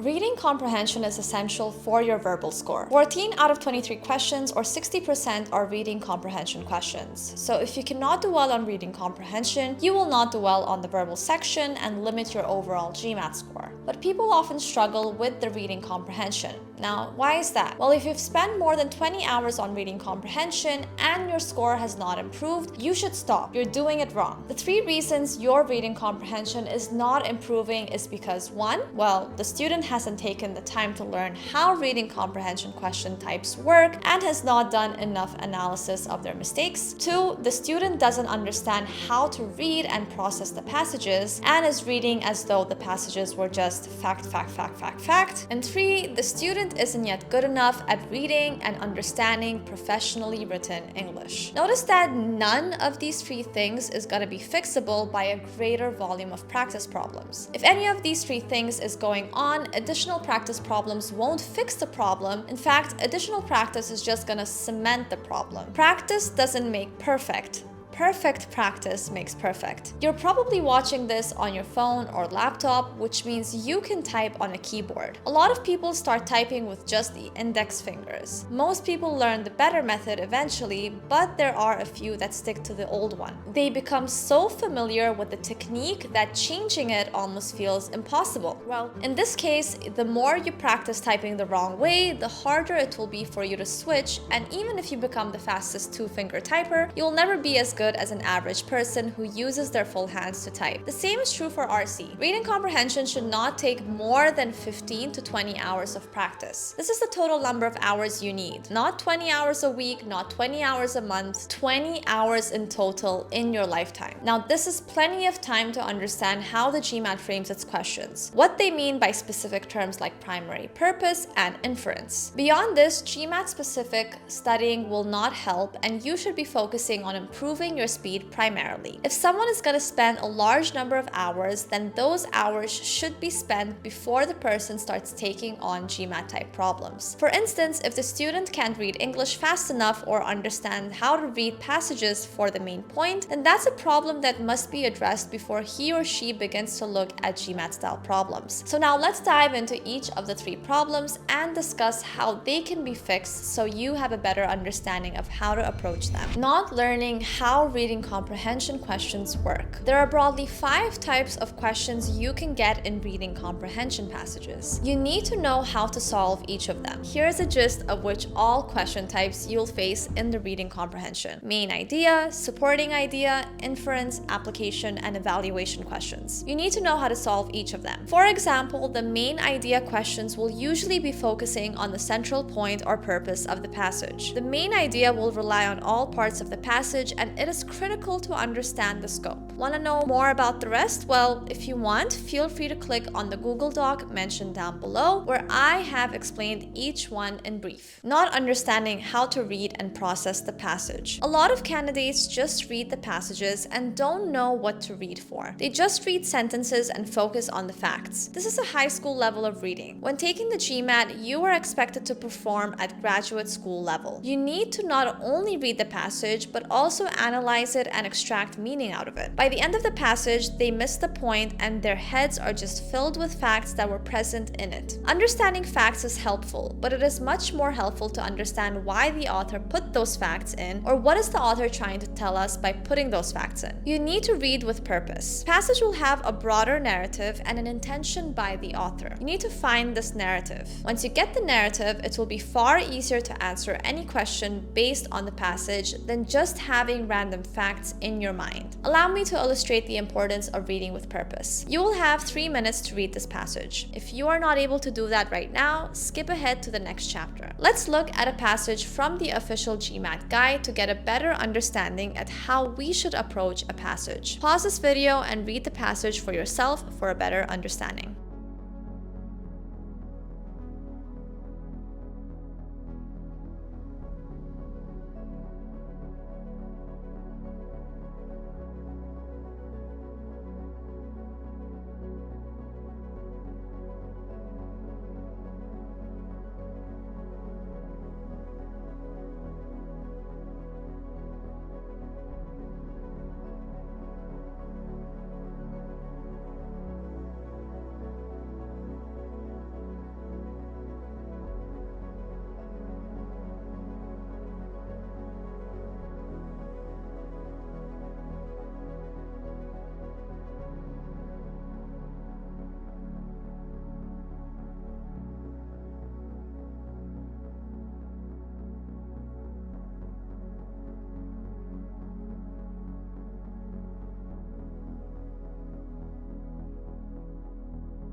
Reading comprehension is essential for your verbal score. 14 out of 23 questions, or 60%, are reading comprehension questions. So if you cannot do well on reading comprehension, you will not do well on the verbal section and limit your overall GMAT score. But people often struggle with the reading comprehension. Now, why is that? Well, if you've spent more than 20 hours on reading comprehension and your score has not improved, you should stop. You're doing it wrong. The 3 reasons your reading comprehension is not improving is because 1, well, the student hasn't taken the time to learn how reading comprehension question types work and has not done enough analysis of their mistakes. 2, the student doesn't understand how to read and process the passages and is reading as though the passages were just fact. And 3, the student isn't yet good enough at reading and understanding professionally written English. Notice that none of these 3 things is going to be fixable by a greater volume of practice problems. If any of these 3 things is going on, additional practice problems won't fix the problem. In fact, additional practice is just going to cement the problem. Practice doesn't make perfect. Perfect practice makes perfect. You're probably watching this on your phone or laptop, which means you can type on a keyboard. A lot of people start typing with just the index fingers. Most people learn the better method eventually, but there are a few that stick to the old one. They become so familiar with the technique that changing it almost feels impossible. Well, in this case, the more you practice typing the wrong way, the harder it will be for you to switch, and even if you become the fastest 2-finger typer, you'll never be as good as an average person who uses their full hands to type. The same is true for RC. Reading comprehension should not take more than 15 to 20 hours of practice. This is the total number of hours you need. Not 20 hours a week, not 20 hours a month, 20 hours in total in your lifetime. Now, this is plenty of time to understand how the GMAT frames its questions, what they mean by specific terms like primary purpose and inference. Beyond this, GMAT-specific studying will not help, and you should be focusing on improving your speed primarily. If someone is going to spend a large number of hours, then those hours should be spent before the person starts taking on GMAT type problems. For instance, if the student can't read English fast enough or understand how to read passages for the main point, then that's a problem that must be addressed before he or she begins to look at GMAT style problems. So now let's dive into each of the 3 problems and discuss how they can be fixed so you have a better understanding of how to approach them. Not learning how reading comprehension questions work. There are broadly 5 types of questions you can get in reading comprehension passages. You need to know how to solve each of them. Here's a gist of which all question types you'll face in the reading comprehension: main idea, supporting idea, inference, application, and evaluation questions. You need to know how to solve each of them. For example, the main idea questions will usually be focusing on the central point or purpose of the passage. The main idea will rely on all parts of the passage, and it is critical to understand the scope. Want to know more about the rest? Well, if you want, feel free to click on the Google Doc mentioned down below, where I have explained each one in brief. Not understanding how to read and process the passage. A lot of candidates just read the passages and don't know what to read for. They just read sentences and focus on the facts. This is a high school level of reading. When taking the GMAT, you are expected to perform at graduate school level. You need to not only read the passage, but also analyze it and extract meaning out of it. By the end of the passage, they miss the point and their heads are just filled with facts that were present in it. Understanding facts is helpful, but it is much more helpful to understand why the author put those facts in, or what is the author trying to tell us by putting those facts in. You need to read with purpose. Passage will have a broader narrative and an intention by the author. You need to find this narrative. Once you get the narrative, it will be far easier to answer any question based on the passage than just having random facts in your mind. Allow me to illustrate the importance of reading with purpose. You will have 3 minutes to read this passage. If you are not able to do that right now, skip ahead to the next chapter. Let's look at a passage from the official GMAT guide to get a better understanding at how we should approach a passage. Pause this video and read the passage for yourself for a better understanding.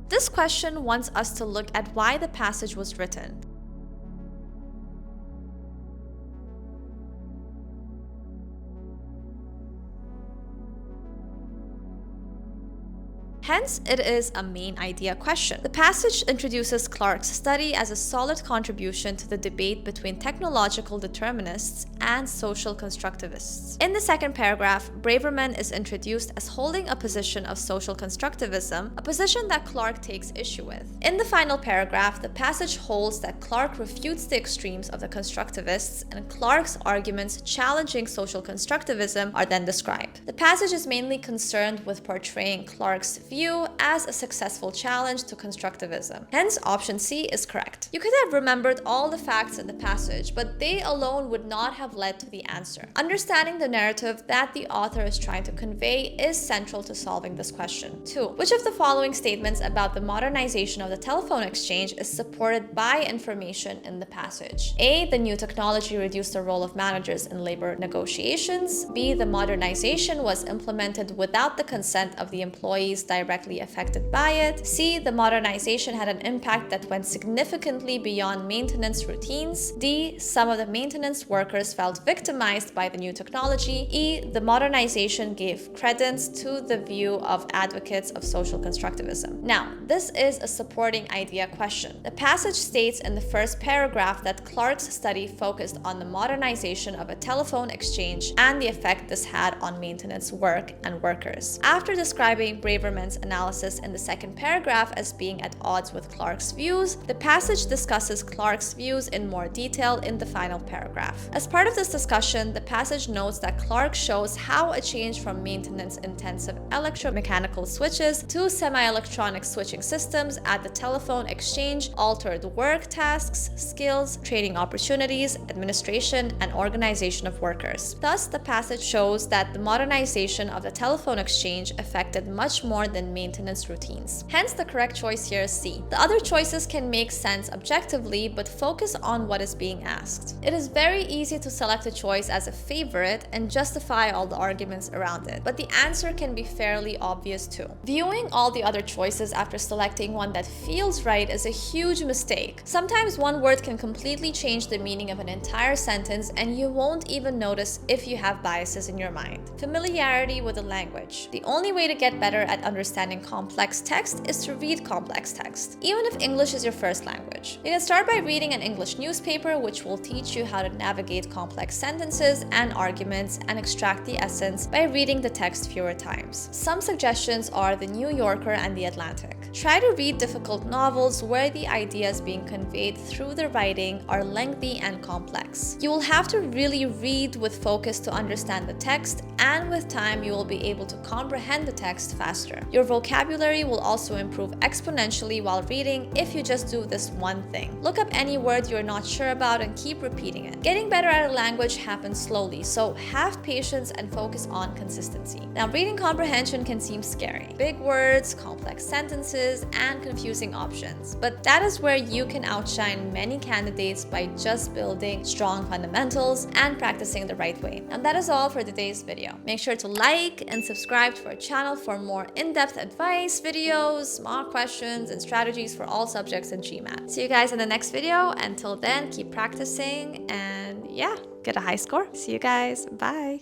This question wants us to look at why the passage was written. Hence, it is a main idea question. The passage introduces Clarke's study as a solid contribution to the debate between technological determinists and social constructivists. In the second paragraph, Braverman is introduced as holding a position of social constructivism, a position that Clarke takes issue with. In the final paragraph, the passage holds that Clarke refutes the extremes of the constructivists, and Clarke's arguments challenging social constructivism are then described. The passage is mainly concerned with portraying Clarke's view as a successful challenge to constructivism. Hence, option C is correct. You could have remembered all the facts in the passage, but they alone would not have led to the answer. Understanding the narrative that the author is trying to convey is central to solving this question. 2. Which of the following statements about the modernization of the telephone exchange is supported by information in the passage? A. The new technology reduced the role of managers in labor negotiations. B. The modernization was implemented without the consent of the employees directly affected by it. C. The modernization had an impact that went significantly beyond maintenance routines. D. Some of the maintenance workers felt victimized by the new technology. E. The modernization gave credence to the view of advocates of social constructivism. Now, this is a supporting idea question. The passage states in the first paragraph that Clarke's study focused on the modernization of a telephone exchange and the effect this had on maintenance work and workers. After describing Braverman's analysis in the second paragraph as being at odds with Clarke's views, the passage discusses Clarke's views in more detail in the final paragraph. As part of this discussion, the passage notes that Clarke shows how a change from maintenance-intensive electromechanical switches to semi-electronic switching systems at the telephone exchange altered work tasks, skills, training opportunities, administration, and organization of workers. Thus, the passage shows that the modernization of the telephone exchange affected much more than maintenance routines. Hence, the correct choice here is C. The other choices can make sense objectively, but focus on what is being asked. It is very easy to select a choice as a favorite and justify all the arguments around it, but the answer can be fairly obvious too. Viewing all the other choices after selecting one that feels right is a huge mistake. Sometimes one word can completely change the meaning of an entire sentence, and you won't even notice if you have biases in your mind. Familiarity with the language. The only way to get better at understanding complex text is to read complex text, even if English is your first language. You can start by reading an English newspaper, which will teach you how to navigate complex sentences and arguments and extract the essence by reading the text fewer times. Some suggestions are The New Yorker and The Atlantic. Try to read difficult novels where the ideas being conveyed through the writing are lengthy and complex. You will have to really read with focus to understand the text, and with time you will be able to comprehend the text faster. Your vocabulary will also improve exponentially while reading if you just do this one thing. Look up any word you're not sure about and keep repeating it. Getting better at a language happens slowly, so have patience and focus on consistency. Now, reading comprehension can seem scary. Big words, complex sentences, and confusing options. But that is where you can outshine many candidates by just building strong fundamentals and practicing the right way. And that is all for today's video. Make sure to like and subscribe to our channel for more in-depth advice, videos, mock questions, and strategies for all subjects in GMAT. See you guys in the next video. Until then, keep practicing and yeah, get a high score. See you guys. Bye.